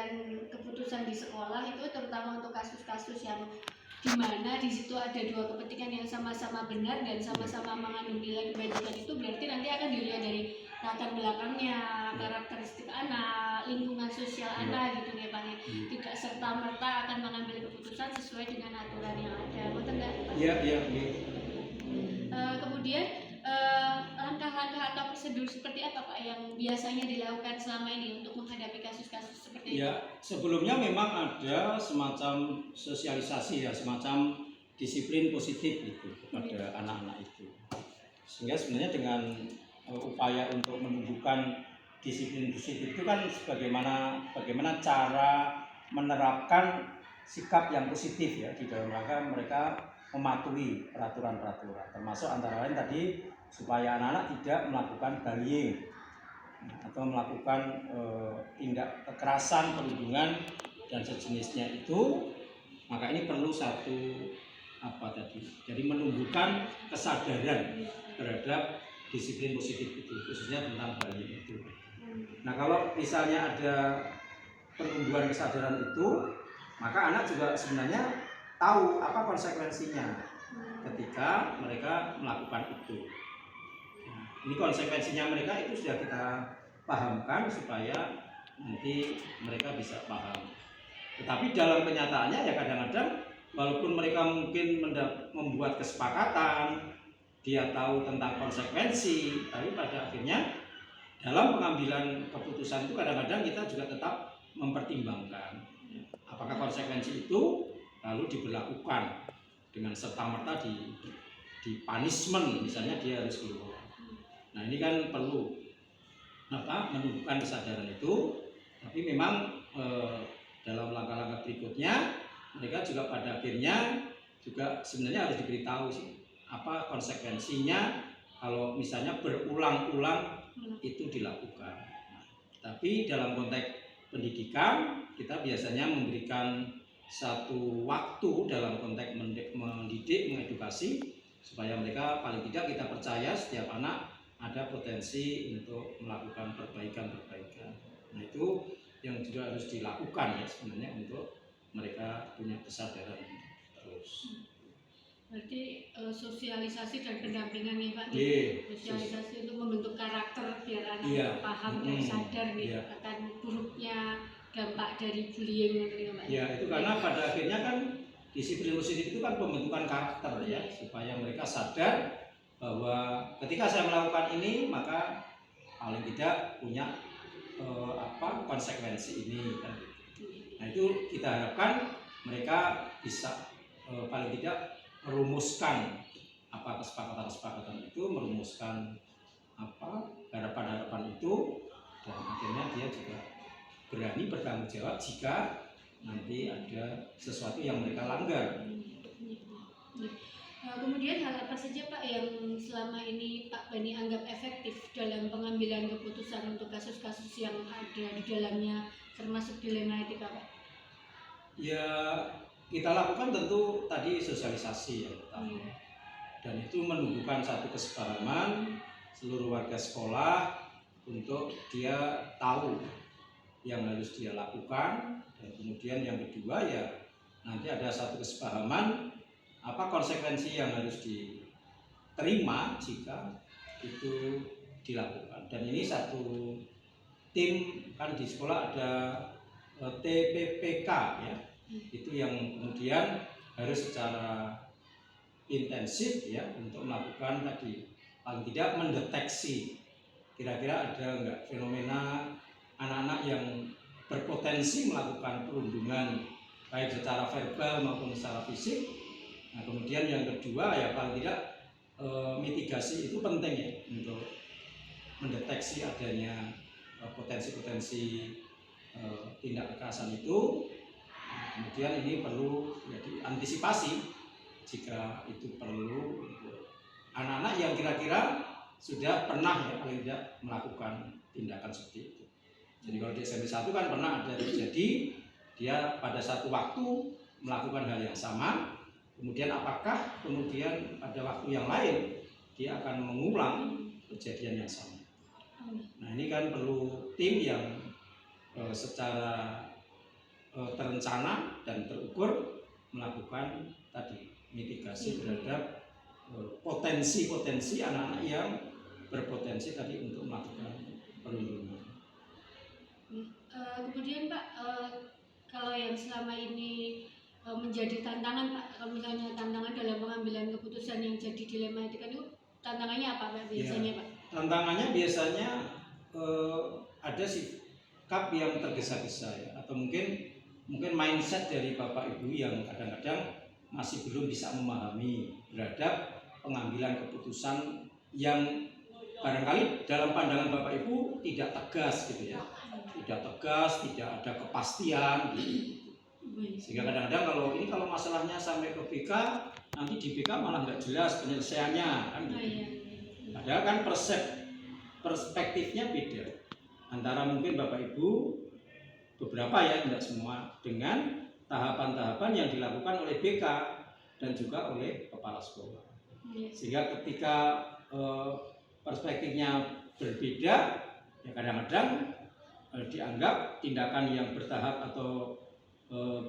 mengambilkan keputusan di sekolah itu terutama untuk kasus-kasus yang dimana di situ ada dua kepentingan yang sama-sama benar dan sama-sama mengandung nilai kebajikan, itu berarti nanti akan dilihat dari latar belakangnya, karakteristik anak, lingkungan sosial anak gitu ya Pak ya. Tidak serta merta akan mengambil keputusan sesuai dengan aturan yang ada. Betul nggak Pak? Iya. Kemudian langkah-langkah atau prosedur seperti apa Pak yang biasanya dilakukan selama ini untuk menghadapi kasus-kasus seperti itu? Ya, sebelumnya memang ada semacam sosialisasi ya, semacam disiplin positif itu kepada anak-anak itu. Sehingga sebenarnya dengan upaya untuk menumbuhkan disiplin positif itu kan bagaimana cara menerapkan sikap yang positif ya di dalam rangka mereka mematuhi peraturan-peraturan, termasuk antara lain tadi supaya anak-anak tidak melakukan bullying atau melakukan tindak kekerasan, perundungan dan sejenisnya itu. Maka ini perlu jadi menumbuhkan kesadaran terhadap disiplin positif itu, khususnya tentang bullying itu. Nah, kalau misalnya ada penumbuhan kesadaran itu, maka anak juga sebenarnya tahu apa konsekuensinya ketika mereka melakukan itu. Nah, ini konsekuensinya mereka itu sudah kita pahamkan supaya nanti mereka bisa paham. Tetapi dalam kenyataannya ya kadang-kadang walaupun mereka mungkin membuat kesepakatan, dia tahu tentang konsekuensi, tapi pada akhirnya dalam pengambilan keputusan itu kadang-kadang kita juga tetap mempertimbangkan apakah konsekuensi itu lalu diberlakukan dengan serta-merta di punishment, misalnya dia harus keluar. Nah, ini kan perlu menumbuhkan kesadaran itu, tapi memang dalam langkah-langkah berikutnya mereka juga pada akhirnya juga sebenarnya harus diberitahu sih apa konsekuensinya kalau misalnya berulang-ulang itu dilakukan. Nah, tapi dalam konteks pendidikan kita biasanya memberikan satu waktu dalam konteks mendidik, mengedukasi, supaya mereka paling tidak kita percaya setiap anak ada potensi untuk melakukan perbaikan-perbaikan. Nah, itu yang juga harus dilakukan ya sebenarnya untuk mereka punya kesadaran terus. Berarti sosialisasi dan pendampingan nih Pak, sosialisasi untuk membentuk karakter biar anak paham dan sadar nih akan buruknya dampak dari bullying gitu Pak. Ya, itu karena pada akhirnya kan disiplin positif itu kan pembentukan karakter ya, supaya mereka sadar bahwa ketika saya melakukan ini maka paling tidak punya konsekuensi ini kan. Nah, itu kita harapkan mereka bisa paling tidak merumuskan kesepakatan-kesepakatan itu, merumuskan harapan-harapan itu, dan akhirnya dia juga berani bertanggung jawab jika nanti ada sesuatu yang mereka langgar. Kemudian hal apa saja Pak yang selama ini Pak Bani anggap efektif dalam pengambilan keputusan untuk kasus-kasus yang ada di dalamnya, termasuk dilema etika Pak? Ya, kita lakukan tentu tadi sosialisasi yang pertama, dan itu menumbuhkan satu kesepahaman seluruh warga sekolah untuk dia tahu yang harus dia lakukan, dan kemudian yang kedua ya nanti ada satu kesepahaman apa konsekuensi yang harus diterima jika itu dilakukan. Dan ini satu tim, kan di sekolah ada TPPK ya, itu yang kemudian harus secara intensif ya untuk melakukan tadi paling tidak mendeteksi kira-kira ada enggak fenomena anak-anak yang berpotensi melakukan perundungan baik secara verbal maupun secara fisik. Nah, kemudian yang kedua ya paling tidak mitigasi itu penting ya untuk mendeteksi adanya potensi-potensi tindak kekerasan itu. Nah, kemudian ini perlu diantisipasi jika itu perlu untuk anak-anak yang kira-kira sudah pernah ya paling tidak melakukan tindakan seperti itu. Jadi kalau di SMP 1 kan pernah ada terjadi dia pada satu waktu melakukan hal yang sama, kemudian apakah kemudian pada waktu yang lain dia akan mengulang kejadian yang sama. Nah, ini kan perlu tim yang secara terencana dan terukur melakukan tadi mitigasi terhadap potensi-potensi anak-anak yang berpotensi tadi untuk melakukan perundungan. Kemudian Pak, kalau yang selama ini menjadi tantangan Pak, kalau misalnya tantangan dalam pengambilan keputusan yang jadi dilema etika itu tantangannya apa Pak biasanya Pak? Tantangannya biasanya ada sikap yang tergesa-gesa ya, atau mungkin mindset dari Bapak Ibu yang kadang-kadang masih belum bisa memahami terhadap pengambilan keputusan yang barangkali dalam pandangan Bapak Ibu tidak tegas gitu ya, tidak tegas, tidak ada kepastian gitu. Sehingga kadang-kadang kalau masalahnya sampai ke BK, nanti di BK malah nggak jelas penyelesaiannya kan gitu. Padahal kan perspektifnya beda antara mungkin Bapak Ibu beberapa ya, tidak semua, dengan tahapan-tahapan yang dilakukan oleh BK dan juga oleh kepala sekolah. Sehingga ketika perspektifnya berbeda, ya kadang-kadang dianggap tindakan yang bertahap atau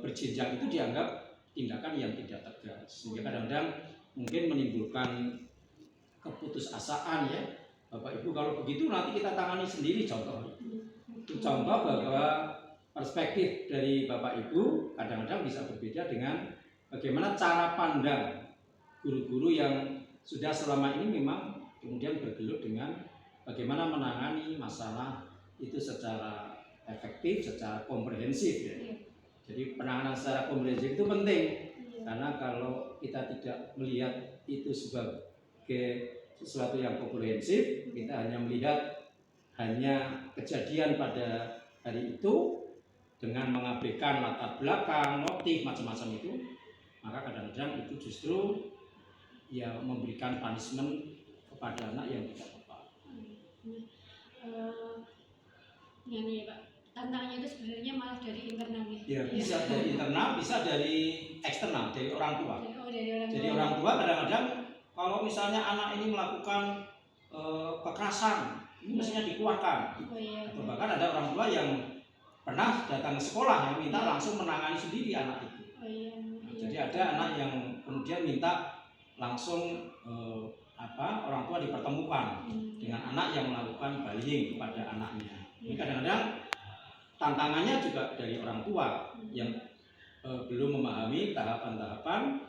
berjenjang itu dianggap tindakan yang tidak tegas, sehingga kadang-kadang mungkin menimbulkan keputusasaan ya. Bapak Ibu kalau begitu nanti kita tangani sendiri, contoh bahwa perspektif dari Bapak Ibu kadang-kadang bisa berbeda dengan bagaimana cara pandang guru-guru yang sudah selama ini memang kemudian bergelut dengan bagaimana menangani masalah itu secara efektif, secara komprehensif ya. Jadi penanganan secara komprehensif itu penting, karena kalau kita tidak melihat itu sebagai sesuatu yang komprehensif, kita hanya melihat kejadian pada hari itu dengan mengabaikan latar belakang, motif, macam-macam itu, maka kadang-kadang itu justru ya memberikan punishment kepada anak yang tidak tepat. Ya Pak, tantangannya itu sebenarnya malah dari internal ya. Bisa dari internal, bisa dari eksternal, dari orang tua. Jadi orang tua kadang-kadang kalau misalnya anak ini melakukan kekerasan, ini mestinya dikeluarkan. Atau bahkan ada orang tua yang pernah datang ke sekolah yang minta langsung menangani sendiri anak itu. Jadi ada anak yang kemudian minta langsung orang tua dipertemukan dengan anak yang melakukan bullying kepada anaknya. Ini kadang-kadang tantangannya juga dari orang tua yang belum memahami tahapan-tahapan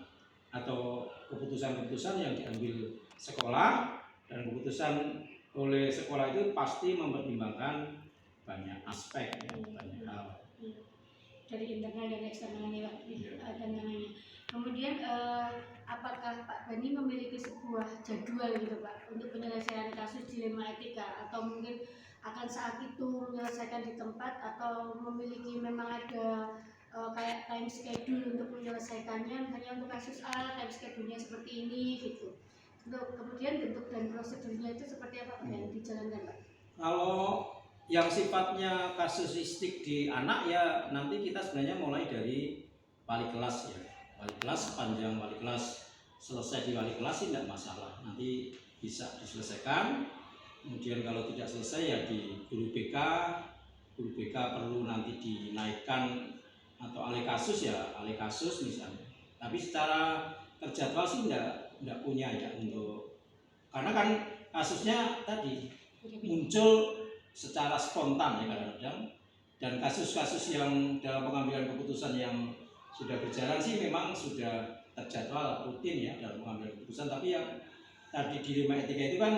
atau keputusan-keputusan yang diambil sekolah, dan keputusan oleh sekolah itu pasti mempertimbangkan banyak aspek ya, banyak hal dari internal dan eksternalnya Pak, tantangannya. Kemudian apakah Pak Bani memiliki sebuah jadwal gitu Pak untuk penyelesaian kasus dilema etika, atau mungkin akan saat itu menyelesaikan di tempat, atau memiliki memang ada kayak time schedule untuk menyelesaikannya, misalnya untuk kasus A time schedule-nya seperti ini gitu. Untuk kemudian bentuk dan prosedurnya itu seperti apa Pak yang dijalankan Pak? Kalau yang sifatnya kasuistik di anak ya nanti kita sebenarnya mulai dari wali kelas ya. Wali kelas, sepanjang wali kelas selesai di wali kelas sih tidak masalah, nanti bisa diselesaikan. Kemudian kalau tidak selesai ya di guru BK perlu nanti dinaikkan atau alih kasus ya alih kasus misalnya. Tapi secara terjadwal sih tidak punya ya, untuk karena kan kasusnya tadi muncul secara spontan ya kadang-kadang, dan kasus-kasus yang dalam pengambilan keputusan yang sudah berjalan sih memang sudah terjadwal rutin ya dalam pengambilan keputusan. Tapi yang tadi dilema etika itu kan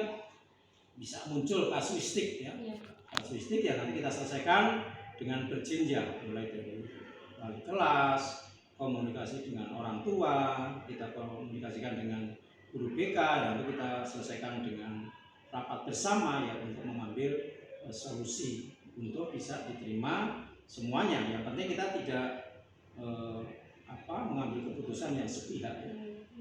bisa muncul kasuistik ya. Kasuistik ya nanti kita selesaikan dengan berjenjang, mulai dari wali kelas, komunikasi dengan orang tua, kita komunikasikan dengan guru BK, nanti kita selesaikan dengan rapat bersama ya untuk mengambil solusi untuk bisa diterima semuanya. Yang penting kita tidak mengambil keputusan yang sepihak ya.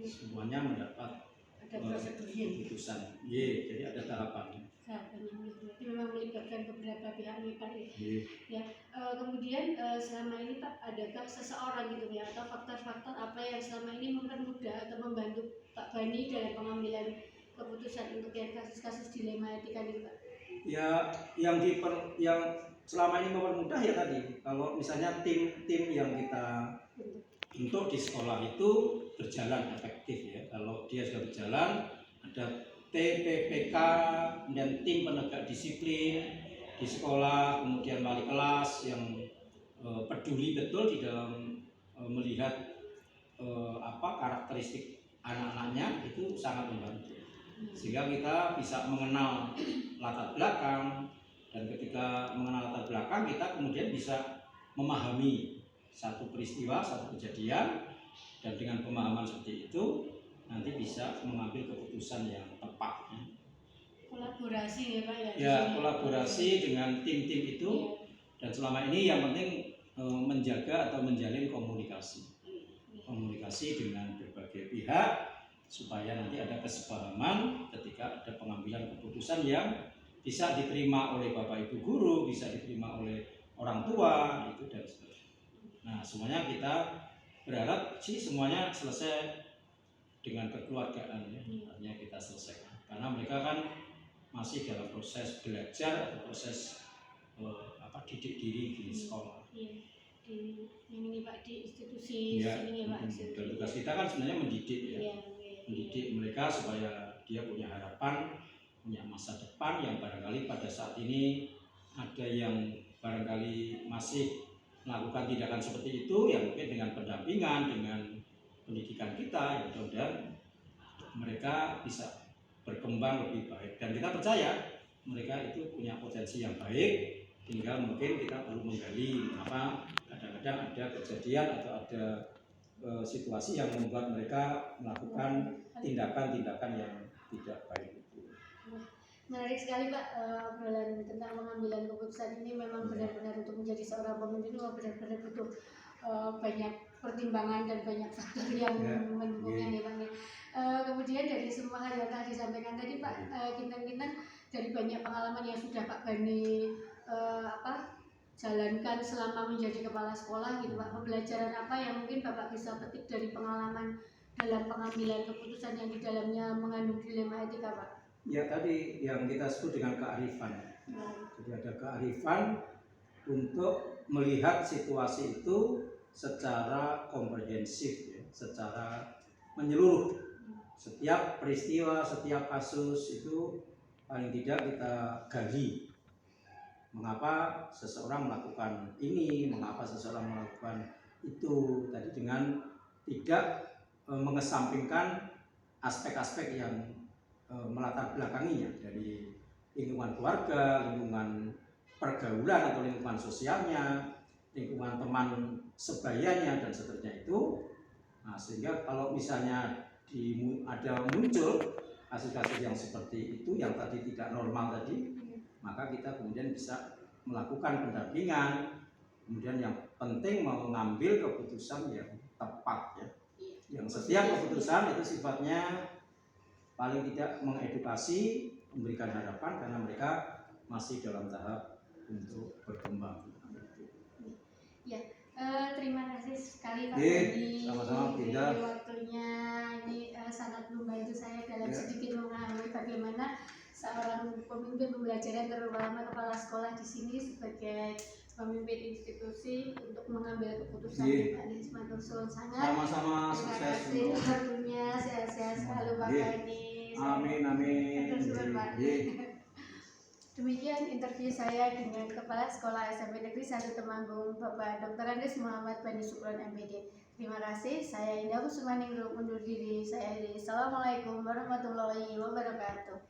Semuanya mendapat keputusan. Jadi ada tahapannya. Jadi memang melibatkan beberapa pihak nih Pak ya. Kemudian selama ini Pak, adakah seseorang gitu ya, atau faktor-faktor apa yang selama ini mempermudah atau membantu Pak Bani dalam pengambilan keputusan untuk yang kasus-kasus dilema etika gitu Pak? Ya yang selama ini mempermudah ya tadi, kalau misalnya tim-tim yang kita bentuk di sekolah itu berjalan efektif ya. Kalau dia sudah berjalan, ada TPPK, kemudian tim penegak disiplin di sekolah, kemudian wali kelas yang peduli betul di dalam melihat karakteristik anak-anaknya, itu sangat membantu. Sehingga kita bisa mengenal latar belakang, dan ketika mengenal latar belakang kita kemudian bisa memahami satu peristiwa, satu kejadian, dan dengan pemahaman seperti itu nanti bisa mengambil keputusan yang tepat. Kolaborasi ya Pak ya. Ya, kolaborasi dengan tim-tim itu, dan selama ini yang penting menjaga atau menjalin komunikasi dengan berbagai pihak supaya nanti ada kesepahaman ketika ada pengambilan keputusan yang bisa diterima oleh Bapak Ibu guru, bisa diterima oleh orang tua, itu dan seterusnya. Nah, semuanya kita berharap sih semuanya selesai dengan kekeluargaan ya, artinya kita selesaikan. Karena mereka kan masih dalam proses belajar atau proses didik diri di sekolah. Ini Pak di institusi Ya, sini ya Pak. dan tugas kita kan sebenarnya mendidik ya, mendidik mereka supaya dia punya harapan, punya masa depan yang barangkali pada saat ini ada yang barangkali masih melakukan tindakan seperti itu, ya mungkin dengan pendampingan, dengan pendidikan kita, ya mudah-mudahan mereka bisa berkembang lebih baik. Dan kita percaya mereka itu punya potensi yang baik, tinggal mungkin kita perlu menggali kadang-kadang ada kejadian atau ada situasi yang membuat mereka melakukan tindakan-tindakan yang tidak baik itu. Menarik sekali Pak, obrolan tentang pengambilan keputusan ini memang benar-benar untuk menjadi seorang pemimpin benar-benar butuh banyak pertimbangan dan banyak faktor yang mendukungnya nih Pak. Kemudian dari semua hal yang telah disampaikan tadi Pak, Kinten-Kinten dari banyak pengalaman yang sudah Pak Bani jalankan selama menjadi kepala sekolah gitu Pak, pembelajaran apa yang mungkin Bapak bisa petik dari pengalaman dalam pengambilan keputusan yang di dalamnya mengandung dilema etika Pak? Ya tadi yang kita sebut dengan kearifan. Jadi ada kearifan untuk melihat situasi itu secara komprehensif ya, secara menyeluruh. Setiap peristiwa, setiap kasus itu paling tidak kita gali. Mengapa seseorang melakukan ini, mengapa seseorang melakukan itu, tadi dengan tidak mengesampingkan aspek-aspek yang melatar belakanginya dari lingkungan keluarga, lingkungan pergaulan atau lingkungan sosialnya, lingkungan teman sebayanya dan seterusnya itu. Nah, sehingga kalau misalnya ada muncul kasus-kasus yang seperti itu yang tadi tidak normal tadi, maka kita kemudian bisa melakukan pendampingan, kemudian yang penting mengambil keputusan yang tepat ya. Yang setiap keputusan itu sifatnya paling tidak mengedukasi, memberikan harapan karena mereka masih dalam tahap untuk berkembang. Ya, terima kasih sekali Pak Budi. Sama-sama dari waktunya. Ini sangat membantu saya dalam sedikit memahami bagaimana seorang pemimpin pembelajaran terutama kepala sekolah di sini sebagai pemimpin institusi untuk mengambil keputusan. Pak Nis matur suwun sangat. Sama-sama sukses. Terima kasih waktunya, sehat-sehat selalu Pak Bani. Amin amin. Demikian interview saya dengan Kepala Sekolah SMP Negeri 1 Temanggung, Bapak Dr. Andes Muhammad Bani Sukron MPD. Terima kasih. Saya Indah Kusumani undur diri. Saya Assalamualaikum warahmatullahi wabarakatuh.